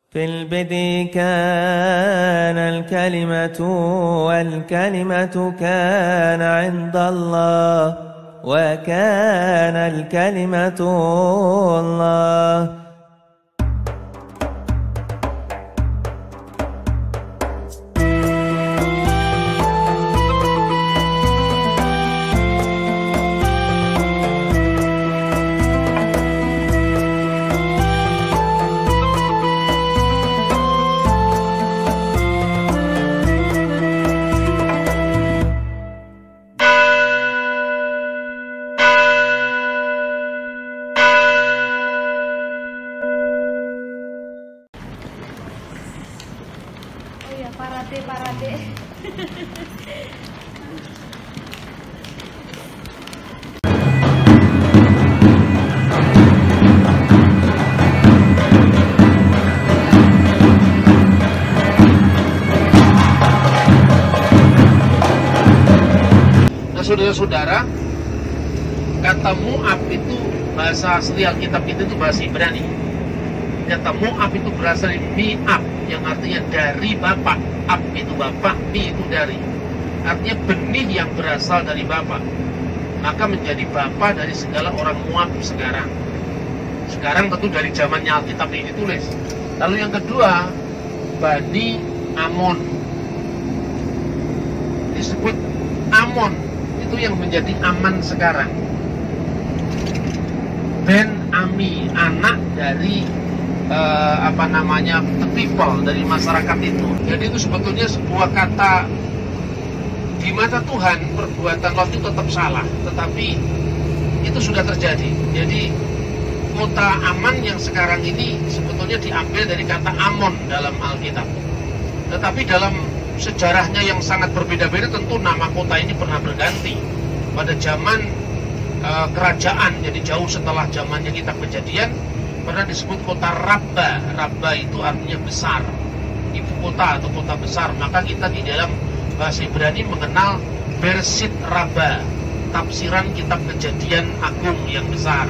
في البدء كان الكلمة والكلمة كان عند الله وكان الكلمة الله. Parade. Nah, saudara-saudara, kata mu'ab itu bahasa asli Alkitab itu bahasa Ibrani. Kata mu'ab itu berasal dari mi'ab, yang artinya dari bapak. Ab itu bapak, mi itu dari. Artinya benih yang berasal dari bapak. Maka menjadi bapak dari segala orang Moab sekarang. Sekarang tentu dari zamannya Alkitab ini ditulis. Lalu yang kedua, Bani Amon. Disebut Amon, itu yang menjadi Aman sekarang. Ben Ami, anak dari the people, dari masyarakat itu. Jadi itu sebetulnya sebuah kata di mata Tuhan. Perbuatan Lot itu tetap salah, tetapi itu sudah terjadi. Jadi kota Aman yang sekarang ini sebetulnya diambil dari kata Amon dalam Alkitab. Tetapi dalam sejarahnya yang sangat berbeda-beda, tentu nama kota ini pernah berganti pada zaman kerajaan. Jadi jauh setelah zamannya kitab Kejadian pernah disebut kota Rabba. Rabba itu artinya besar, ibu kota atau kota besar. Maka kita di dalam bahasa Ibrani mengenal Bersit Rabba, tafsiran kitab Kejadian Agung yang besar.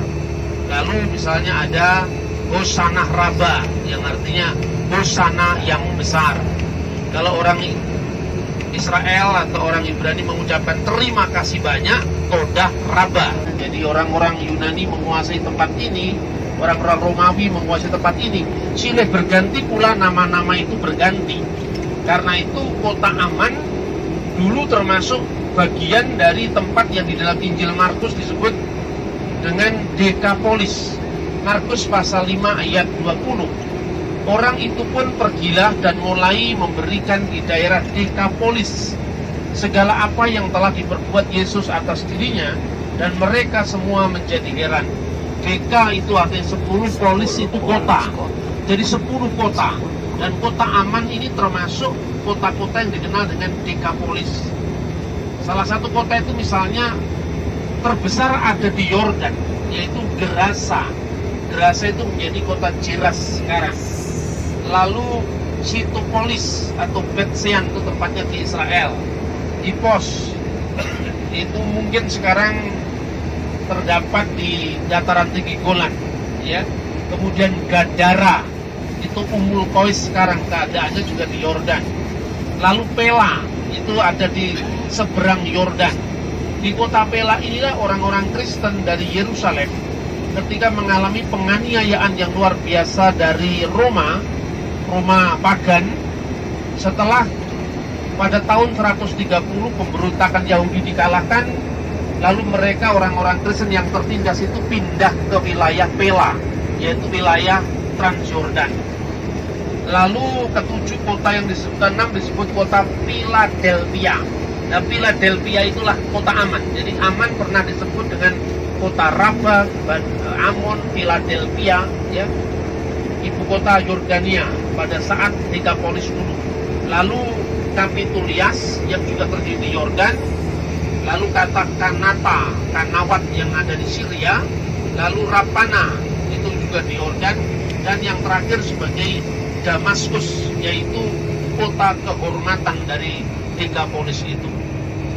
Lalu misalnya ada Hosanah Rabba, yang artinya Hosana yang besar. Kalau orang Israel atau orang Ibrani mengucapkan terima kasih banyak, Todah Rabba. Jadi orang-orang Yunani menguasai tempat ini, orang-orang Romawi menguasai tempat ini, silih berganti pula nama-nama itu berganti. Karena itu kota Aman dulu termasuk bagian dari tempat yang di dalam Injil Markus disebut dengan Dekapolis. Markus pasal 5 ayat 20. Orang itu pun pergilah dan mulai memberikan di daerah Dekapolis segala apa yang telah diperbuat Yesus atas dirinya, dan mereka semua menjadi heran. Deka itu artinya 10, polis itu kota. Jadi 10 kota. Dan kota Aman ini termasuk kota-kota yang dikenal dengan Dekapolis. Salah satu kota itu misalnya terbesar ada di Yordan, yaitu Gerasa. Gerasa itu menjadi kota Jeras sekarang. Lalu Situpolis atau Betsean itu tempatnya di Israel. Hipos itu mungkin sekarang terdapat di dataran tinggi Golan, ya. Kemudian Gadara itu Umul Kois sekarang keadaannya juga di Yordan. Lalu Pela itu ada di seberang Yordan. Di kota Pela inilah orang-orang Kristen dari Yerusalem ketika mengalami penganiayaan yang luar biasa dari Roma pagan, setelah pada tahun 130 pemberontakan Yahudi dikalahkan, lalu mereka orang-orang Kristen yang tertindas itu pindah ke wilayah Pela, yaitu wilayah Transyordan. Lalu ketujuh kota yang disebutkan 6 disebut kota Philadelphia. Nah, Philadelphia itulah kota Aman. Jadi Aman pernah disebut dengan kota Rabba, Amon, Philadelphia, ya, ibu kota Yordania pada saat Dekapolis dulu. Lalu Kapitulias yang juga terdiri di Yordan. Lalu kata Kanawat yang ada di Syria. Lalu Rapana itu juga di Yordan. Dan yang terakhir sebagai Damaskus, yaitu kota kehormatan dari Dekapolis itu.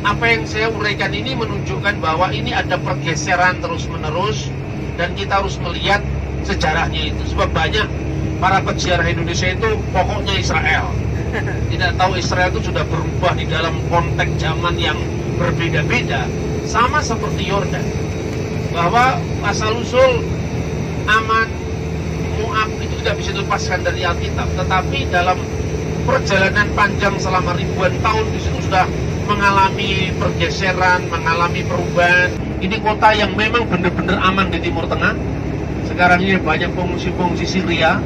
Apa yang saya uraikan ini menunjukkan bahwa ini ada pergeseran terus-menerus, dan kita harus melihat sejarahnya itu. Sebab banyak para peziarah Indonesia itu pokoknya Israel. Tidak tahu Israel itu sudah berubah di dalam konteks zaman yang berbeda-beda, sama seperti Yordan, bahwa asal-usul Aman, Moab itu tidak bisa dilepaskan dari Alkitab. Tetapi dalam perjalanan panjang selama ribuan tahun di situ sudah mengalami pergeseran, mengalami perubahan. Ini kota yang memang benar-benar aman di Timur Tengah. Sekarang ini banyak pengungsi-pengungsi Syria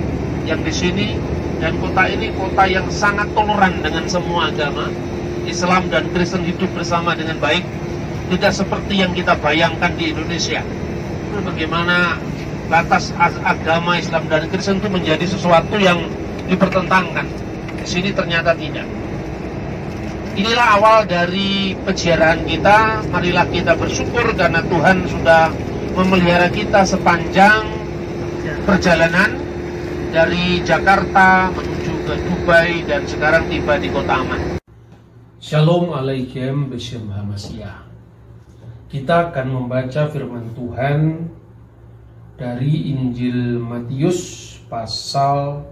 yang di sini, dan kota ini kota yang sangat toleran dengan semua agama. Islam dan Kristen hidup bersama dengan baik, tidak seperti yang kita bayangkan di Indonesia. Bagaimana batas agama Islam dan Kristen itu menjadi sesuatu yang dipertentangkan. Di sini ternyata tidak. Inilah awal dari peziarahan kita. Marilah kita bersyukur karena Tuhan sudah memelihara kita sepanjang perjalanan dari Jakarta menuju ke Dubai dan sekarang tiba di kota aman. Shalom alaikum Beshem Hamasyah. Kita akan membaca firman Tuhan dari Injil Matius pasal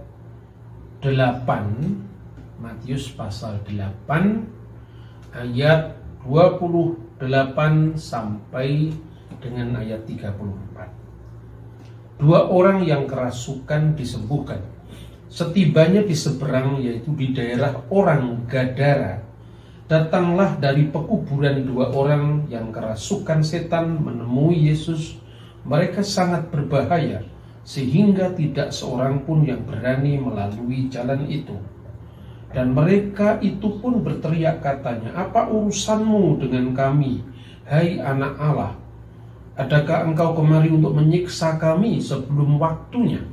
8. Matius pasal 8 ayat 28 sampai dengan ayat 34. Dua orang yang kerasukan disembuhkan. Setibanya di seberang, yaitu di daerah orang Gadara, datanglah dari pekuburan dua orang yang kerasukan setan menemui Yesus. Mereka sangat berbahaya, sehingga tidak seorang pun yang berani melalui jalan itu. Dan mereka itu pun berteriak katanya, "Apa urusanmu dengan kami, hai anak Allah? Adakah engkau kemari untuk menyiksa kami sebelum waktunya?"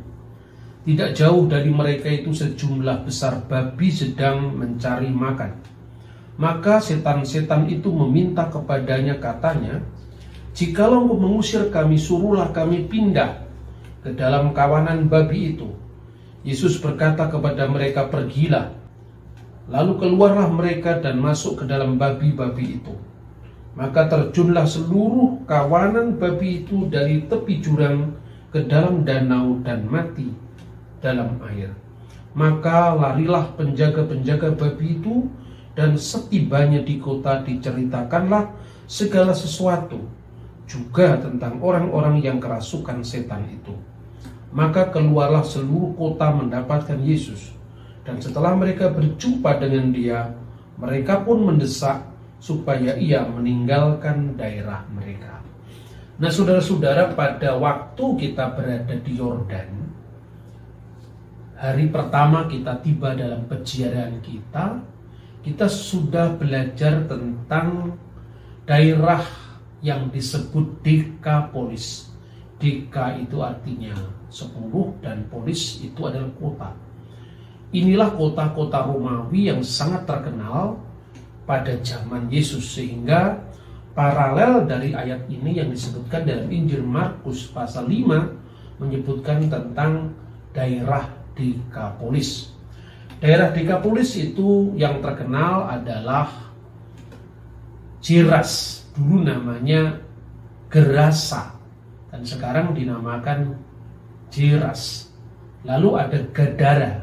Tidak jauh dari mereka itu sejumlah besar babi sedang mencari makan. Maka setan-setan itu meminta kepadanya, katanya, "Jikalau engkau mengusir kami, suruhlah kami pindah ke dalam kawanan babi itu." Yesus berkata kepada mereka, "Pergilah." Lalu keluarlah mereka dan masuk ke dalam babi-babi itu. Maka terjunlah seluruh kawanan babi itu dari tepi jurang ke dalam danau dan mati dalam air. Maka larilah penjaga-penjaga babi itu, dan setibanya di kota diceritakanlah segala sesuatu juga tentang orang-orang yang kerasukan setan itu. Maka keluarlah seluruh kota mendapatkan Yesus, dan setelah mereka berjumpa dengan dia, mereka pun mendesak supaya ia meninggalkan daerah mereka. Nah, saudara-saudara, pada waktu kita berada di Yordan, hari pertama kita tiba dalam peziarahan kita sudah belajar tentang daerah yang disebut Dekapolis. Deka itu artinya 10 dan polis itu adalah kota. Inilah kota-kota Romawi yang sangat terkenal pada zaman Yesus, sehingga paralel dari ayat ini yang disebutkan dalam Injil Markus pasal 5 menyebutkan tentang daerah Dekapolis. Daerah Dekapolis itu yang terkenal adalah Jiras, dulu namanya Gerasa, dan sekarang dinamakan Jiras. Lalu ada Gadara,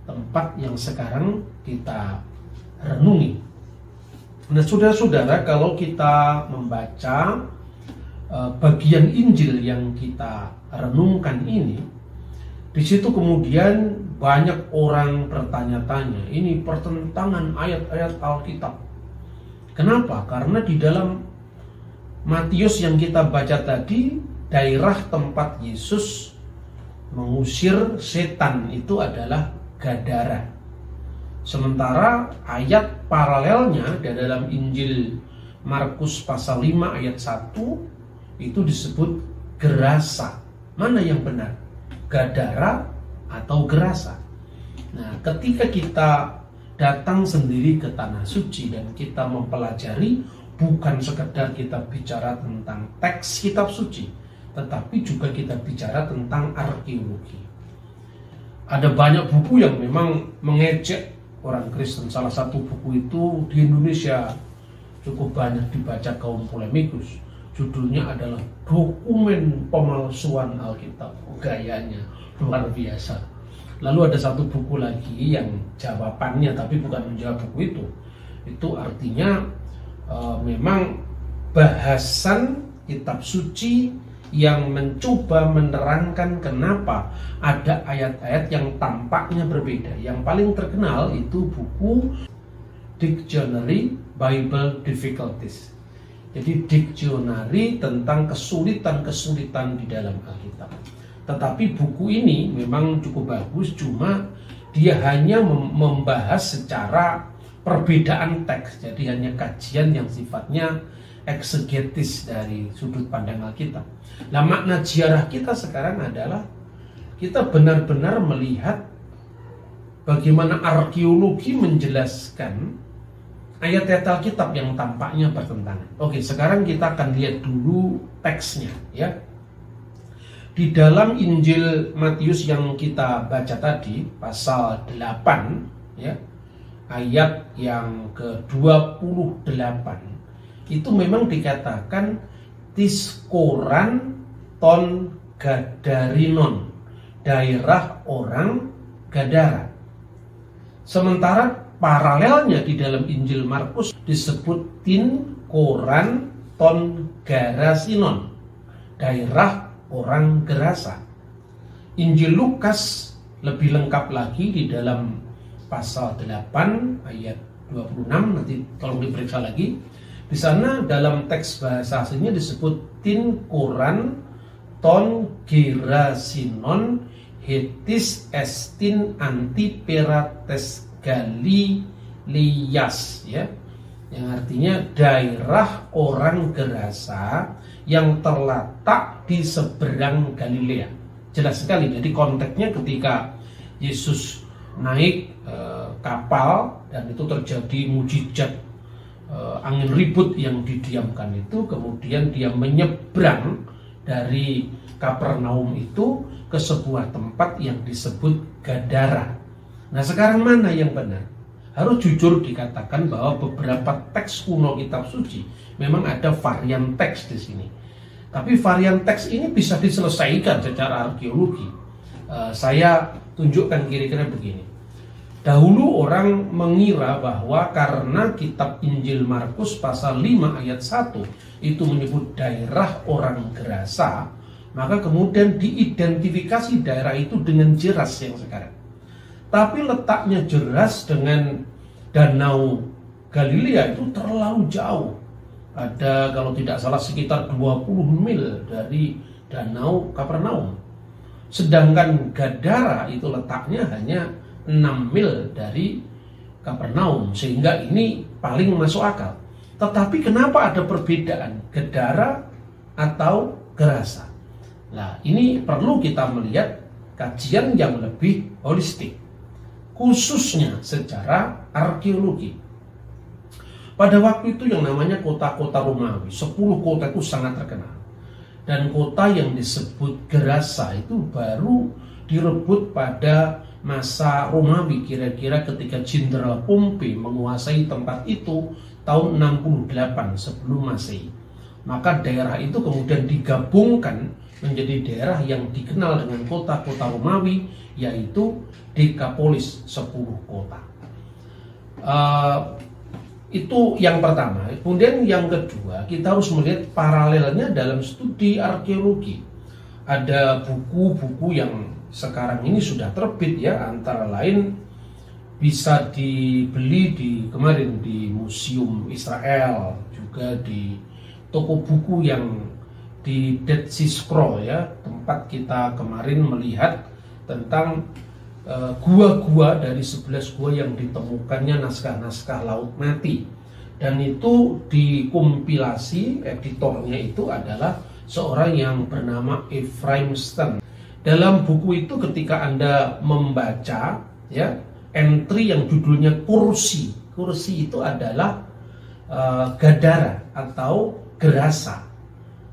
tempat yang sekarang kita renungi. Nah, saudara-saudara, kalau kita membaca bagian Injil yang kita renungkan ini, di situ kemudian banyak orang bertanya-tanya, ini pertentangan ayat-ayat Alkitab. Kenapa? Karena di dalam Matius yang kita baca tadi, daerah tempat Yesus mengusir setan itu adalah Gadara. Sementara ayat paralelnya di dalam Injil Markus pasal 5 ayat 1 itu disebut Gerasa. Mana yang benar? Gadara atau Gerasa? Nah, ketika kita datang sendiri ke Tanah Suci dan kita mempelajari, bukan sekedar kita bicara tentang teks kitab suci, tetapi juga kita bicara tentang arkeologi. Ada banyak buku yang memang mengejek orang Kristen. Salah satu buku itu di Indonesia cukup banyak dibaca kaum polemikus. Judulnya adalah Dokumen Pemalsuan Alkitab. Gayanya luar biasa. Lalu ada satu buku lagi yang jawabannya tapi bukan menjawab buku itu. Itu artinya memang bahasan kitab suci yang mencoba menerangkan kenapa ada ayat-ayat yang tampaknya berbeda. Yang paling terkenal itu buku Dictionary Bible Difficulties. Jadi diksionari tentang kesulitan-kesulitan di dalam Alkitab. Tetapi buku ini memang cukup bagus, cuma dia hanya membahas secara perbedaan teks. Jadi hanya kajian yang sifatnya eksegetis dari sudut pandang Alkitab. Nah, makna ziarah kita sekarang adalah kita benar-benar melihat bagaimana arkeologi menjelaskan ayat-ayat Alkitab yang tampaknya bertentangan. Oke, sekarang kita akan lihat dulu teksnya ya. Di dalam Injil Matius yang kita baca tadi, pasal 8 ya, ayat yang ke-28, itu memang dikatakan Tiskoran ton Gadarinon, daerah orang Gadara. Sementara paralelnya di dalam Injil Markus disebut Tinkoran ton Garasinon, daerah orang Gerasa. Injil Lukas lebih lengkap lagi di dalam pasal 8 ayat 26, nanti tolong diperiksa lagi. Di sana dalam teks bahasa aslinya disebut Tinkoran ton Gerasinon hetis estin antiperates Galileas ya, yang artinya daerah orang Gerasa yang terletak di seberang Galilea. Jelas sekali. Jadi konteksnya ketika Yesus naik kapal dan itu terjadi mujizat angin ribut yang didiamkan itu, kemudian dia menyeberang dari Kapernaum itu ke sebuah tempat yang disebut Gadara. Nah, sekarang mana yang benar? Harus jujur dikatakan bahwa beberapa teks kuno kitab suci memang ada varian teks di sini. Tapi varian teks ini bisa diselesaikan secara arkeologi. Saya tunjukkan kira-kira begini. Dahulu orang mengira bahwa karena kitab Injil Markus pasal 5 ayat 1 itu menyebut daerah orang Gerasa, maka kemudian diidentifikasi daerah itu dengan jelas yang sekarang. Tapi letaknya jelas dengan Danau Galilea itu terlalu jauh. Ada kalau tidak salah sekitar 20 mil dari Danau Kapernaum. Sedangkan Gadara itu letaknya hanya 6 mil dari Kapernaum, sehingga ini paling masuk akal. Tetapi kenapa ada perbedaan Gadara atau Gerasa? Nah, ini perlu kita melihat kajian yang lebih holistik, khususnya secara arkeologi. Pada waktu itu yang namanya kota-kota Romawi, 10 kota itu sangat terkenal. Dan kota yang disebut Gerasa itu baru direbut pada masa Romawi, kira-kira ketika Jenderal Pompei menguasai tempat itu tahun 68 sebelum Masehi. Maka daerah itu kemudian digabungkan menjadi daerah yang dikenal dengan kota-kota Romawi, yaitu Dekapolis, 10 kota. Itu yang pertama. Kemudian yang kedua, kita harus melihat paralelnya dalam studi arkeologi. Ada buku-buku yang sekarang ini sudah terbit ya, antara lain bisa dibeli kemarin di Museum Israel, juga di toko buku yang di Dead Sea Scroll ya, tempat kita kemarin melihat tentang gua-gua dari 11 gua yang ditemukannya naskah-naskah Laut Mati. Dan itu dikompilasi, editornya itu adalah seorang yang bernama Ephraim Stern. Dalam buku itu ketika Anda membaca ya, entry yang judulnya kursi. Kursi itu adalah Gadara atau Gerasa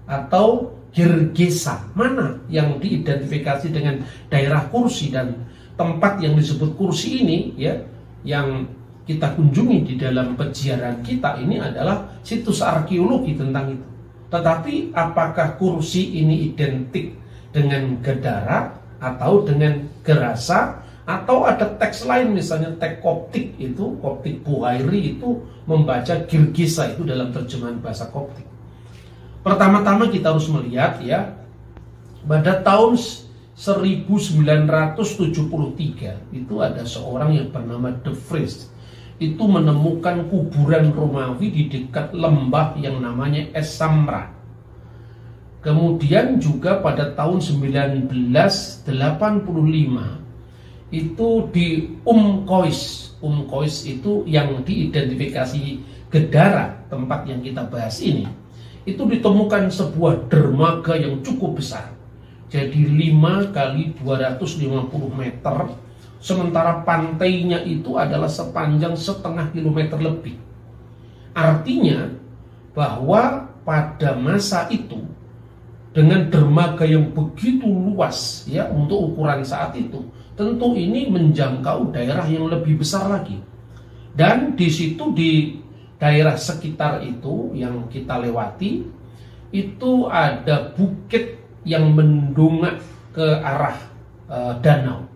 atau Gergesa. Mana yang diidentifikasi dengan daerah kursi, dan tempat yang disebut kursi ini ya, yang kita kunjungi di dalam peziarah kita ini adalah situs arkeologi tentang itu. Tetapi apakah kursi ini identik dengan Gadara atau dengan Gerasa Atau ada teks lain, misalnya teks Koptik itu, Koptik Buhairi itu membaca Girgisa itu dalam terjemahan bahasa Koptik. Pertama-tama kita harus melihat ya, pada tahun 1973 itu ada seorang yang bernama De Vries itu menemukan kuburan Romawi di dekat lembah yang namanya Es Samra. Kemudian juga pada tahun 1985 itu di Kois itu yang diidentifikasi Gedara, tempat yang kita bahas ini, itu ditemukan sebuah dermaga yang cukup besar. Jadi 5 kali 250 meter, sementara pantainya itu adalah sepanjang setengah kilometer lebih. Artinya bahwa pada masa itu dengan dermaga yang begitu luas ya untuk ukuran saat itu, tentu ini menjangkau daerah yang lebih besar lagi. Dan di situ di daerah sekitar itu yang kita lewati itu ada bukit yang mendongak ke arah danau.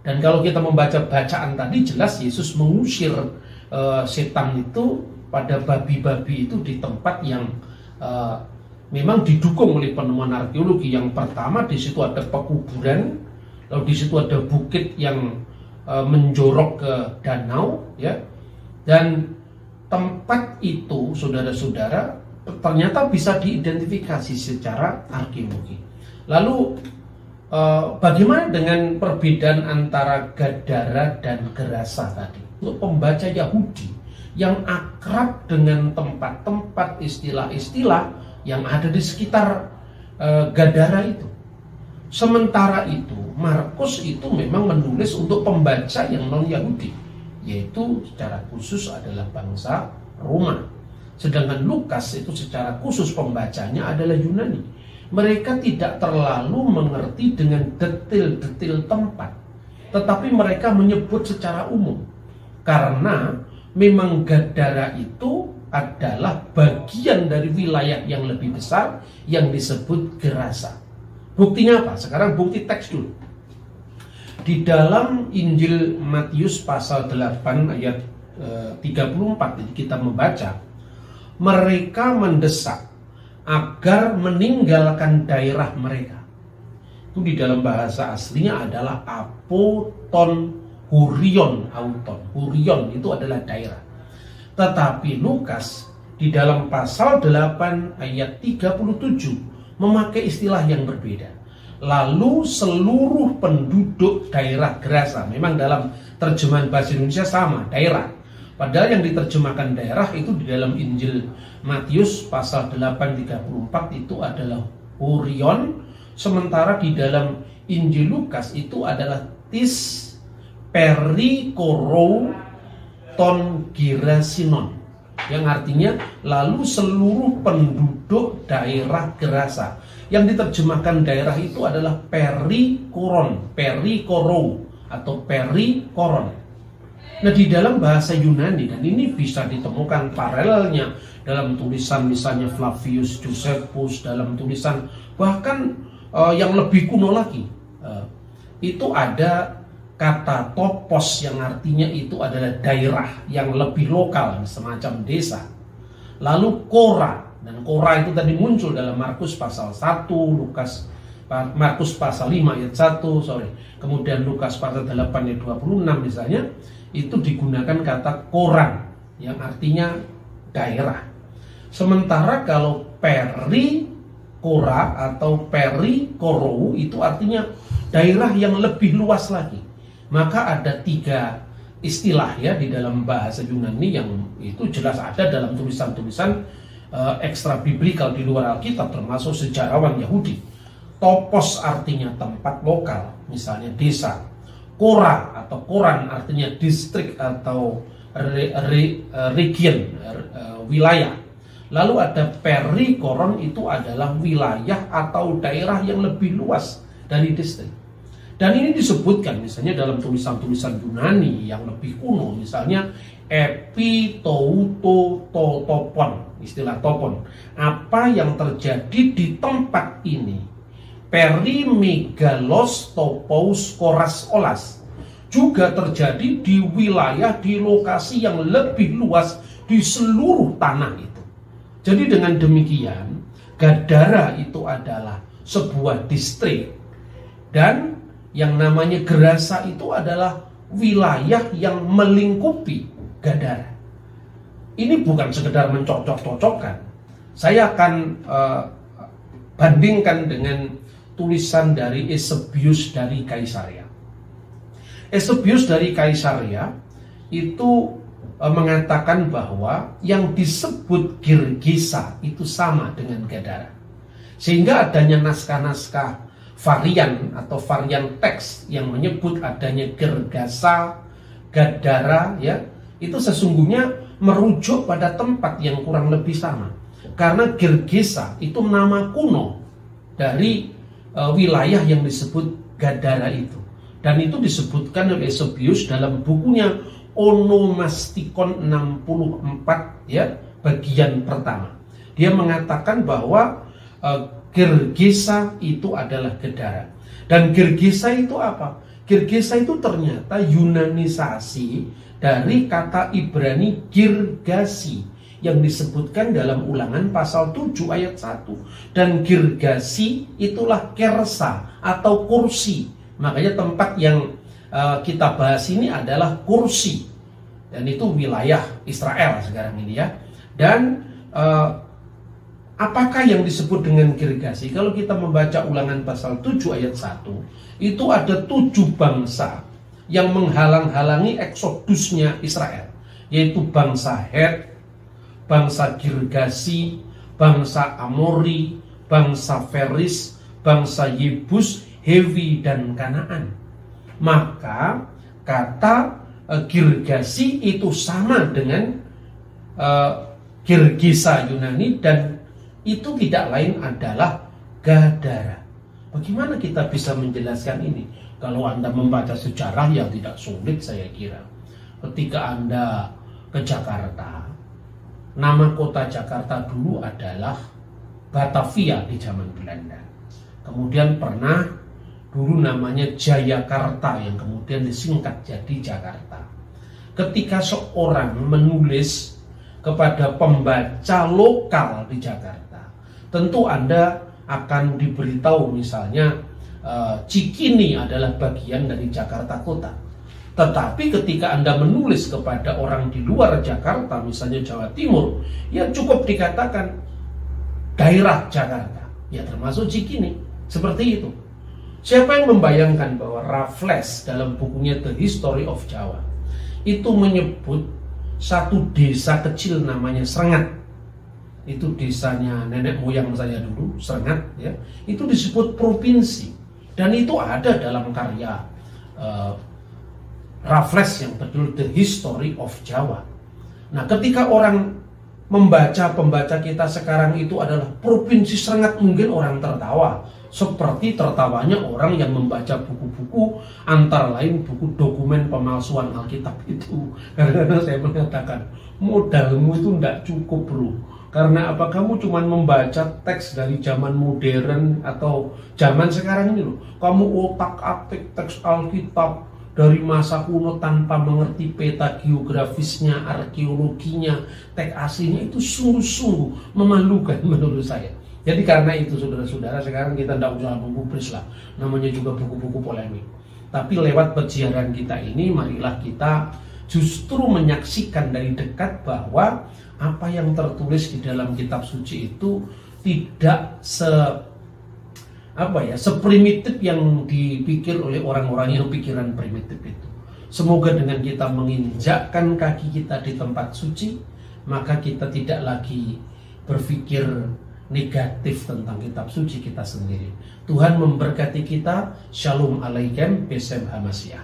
Dan kalau kita membaca bacaan tadi jelas Yesus mengusir setan itu pada babi-babi itu di tempat yang memang didukung oleh penemuan arkeologi. Yang pertama di situ ada pekuburan, lalu di situ ada bukit yang menjorok ke danau ya. Dan tempat itu saudara-saudara ternyata bisa diidentifikasi secara arkeologi. Lalu bagaimana dengan perbedaan antara Gadara dan Gerasa tadi? Untuk pembaca Yahudi yang akrab dengan tempat-tempat istilah-istilah yang ada di sekitar Gadara itu. Sementara itu Markus itu memang menulis untuk pembaca yang non-Yahudi, yaitu secara khusus adalah bangsa Roma. Sedangkan Lukas itu secara khusus pembacanya adalah Yunani. Mereka tidak terlalu mengerti dengan detail-detail tempat, tetapi mereka menyebut secara umum. Karena memang Gadara itu adalah bagian dari wilayah yang lebih besar yang disebut Gerasa. Buktinya apa? Sekarang bukti teks dulu. Di dalam Injil Matius pasal 8 ayat 34 kita membaca, mereka mendesak agar meninggalkan daerah mereka. Itu di dalam bahasa aslinya adalah apoton hurion, auton. Hurion itu adalah daerah. Tetapi Lukas di dalam pasal 8 ayat 37 memakai istilah yang berbeda. Lalu seluruh penduduk daerah Gerasa, memang dalam terjemahan bahasa Indonesia sama, daerah. Padahal yang diterjemahkan daerah itu di dalam Injil Matius pasal 8:34 itu adalah hurion, sementara di dalam Injil Lukas itu adalah tis perikorou ton girasinon, yang artinya lalu seluruh penduduk daerah Gerasa. Yang diterjemahkan daerah itu adalah perikoron, perikorou atau perikoron. Nah, di dalam bahasa Yunani, dan ini bisa ditemukan paralelnya dalam tulisan misalnya Flavius Josephus, dalam tulisan bahkan yang lebih kuno lagi, itu ada kata topos yang artinya itu adalah daerah yang lebih lokal, semacam desa. Lalu kora, dan kora itu tadi muncul dalam Markus pasal 1, Markus pasal 5 ayat 1, kemudian Lukas pasal 8 ayat 26 misalnya, itu digunakan kata koran yang artinya daerah. Sementara kalau perikora atau perikorou itu artinya daerah yang lebih luas lagi. Maka ada 3 istilah ya di dalam bahasa Yunani yang itu jelas ada dalam tulisan-tulisan ekstra biblikal di luar Alkitab, termasuk sejarawan Yahudi. Topos artinya tempat lokal, misalnya desa. Kora atau koran artinya distrik atau region, wilayah. Lalu ada perikoron, itu adalah wilayah atau daerah yang lebih luas dari distrik. Dan ini disebutkan misalnya dalam tulisan-tulisan Yunani yang lebih kuno, misalnya epitoutotopon, istilah topon. Apa yang terjadi di tempat ini? Perimegalos topous koras olas. juga terjadi di wilayah, di lokasi yang lebih luas di seluruh tanah itu. Jadi dengan demikian, Gadara itu adalah sebuah distrik, dan yang namanya Gerasa itu adalah wilayah yang melingkupi Gadara. Ini bukan sekedar mencocok-cocokkan. Saya akan bandingkan dengan tulisan dari Eusebius dari Kaisaria. Eusebius dari Kaisaria itu mengatakan bahwa yang disebut Gergesa itu sama dengan Gadara. Sehingga adanya naskah-naskah varian atau varian teks yang menyebut adanya Gergasa, Gadara, ya, itu sesungguhnya merujuk pada tempat yang kurang lebih sama. Karena Gergesa itu nama kuno dari wilayah yang disebut Gadara itu. Dan itu disebutkan oleh Eusebius dalam bukunya Onomastikon 64, ya, bagian pertama. Dia mengatakan bahwa Gergesa itu adalah Gadara. Dan Gergesa itu apa? Gergesa itu ternyata yunanisasi dari kata Ibrani Girgasi yang disebutkan dalam Ulangan pasal 7 ayat 1. Dan Girgasi itulah Kersa atau kursi. Makanya tempat yang kita bahas ini adalah kursi, dan itu wilayah Israel sekarang ini, ya. Dan apakah yang disebut dengan Girgasi? Kalau kita membaca Ulangan pasal 7 ayat 1, itu ada 7 bangsa yang menghalang-halangi eksodusnya Israel, yaitu bangsa Het, bangsa Girgasi, bangsa Amori, bangsa Feris, bangsa Yebus, Hewi, dan Kanaan. Maka kata Girgasi itu sama dengan Gergesa Yunani, dan itu tidak lain adalah Gadara. Bagaimana kita bisa menjelaskan ini? Kalau Anda membaca sejarah yang tidak sulit, saya kira. Ketika Anda ke Jakarta, nama kota Jakarta dulu adalah Batavia di zaman Belanda. Kemudian pernah dulu namanya Jayakarta yang kemudian disingkat jadi Jakarta. Ketika seorang menulis kepada pembaca lokal di Jakarta, tentu Anda akan diberitahu misalnya Cikini adalah bagian dari Jakarta Kota. Tetapi ketika Anda menulis kepada orang di luar Jakarta, misalnya Jawa Timur, ya cukup dikatakan daerah Jakarta, ya termasuk Cikini. Seperti itu. Siapa yang membayangkan bahwa Raffles dalam bukunya The History of Java itu menyebut satu desa kecil namanya Srengat. Itu desanya nenek moyang saya dulu, Srengat, ya. Itu disebut provinsi. Dan itu ada dalam karya Raffles yang berjudul The History of Java. Nah, ketika orang pembaca kita sekarang itu adalah provinsi Srengat, mungkin orang tertawa. Seperti tertawanya orang yang membaca buku-buku, antara lain buku dokumen pemalsuan Alkitab itu. Karena saya mengatakan, modalmu itu tidak cukup, bro. Karena apa? Kamu cuma membaca teks dari zaman modern atau zaman sekarang ini loh. Kamu otak-atik teks Alkitab dari masa kuno tanpa mengerti peta geografisnya, arkeologinya, teks aslinya, itu sungguh-sungguh memalukan menurut saya. Jadi karena itu saudara-saudara, sekarang kita tidak usah menggubris lah, namanya juga buku-buku polemik. Tapi lewat peziaran kita ini, marilah kita justru menyaksikan dari dekat bahwa apa yang tertulis di dalam kitab suci itu tidak seprimitif yang dipikir oleh orang-orang yang pikiran primitif itu. Semoga dengan kita menginjakkan kaki kita di tempat suci, maka kita tidak lagi berpikir negatif tentang kitab suci kita sendiri. Tuhan memberkati kita. Shalom alaikum, Besem Hamasiah.